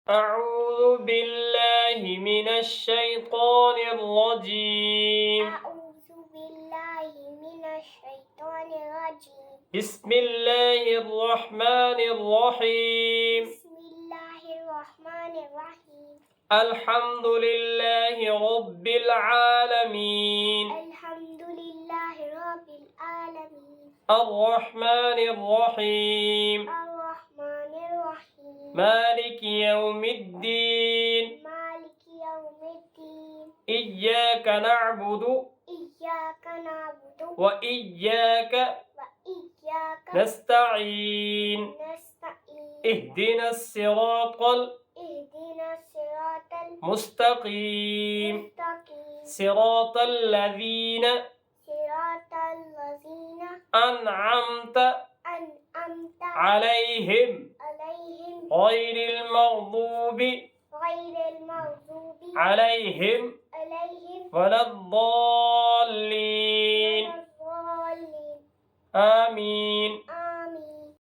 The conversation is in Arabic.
أعوذ بالله من الشيطان الرجيم. أعوذ بالله من الشيطان الرجيم. بسم الله الرحمن الرحيم. بسم الله الرحمن الرحيم. الحمد لله رب العالمين. الحمد لله رب العالمين. الرحمن الرحيم. الرحمن الرحيم. مالك يوم الدين. مالك يوم الدين. إياك نعبد إياك نعبد وإياك وإياك نستعين. نستعين. اهدنا الصراط اهدنا الصراط المستقيم. المستقيم. صراط الذين صراط الذين أنعمت أنعمت عليهم عليهم غير المغضوب غير المغضوب عليهم عليهم ولا الضالين. ولا الضالين. آمين.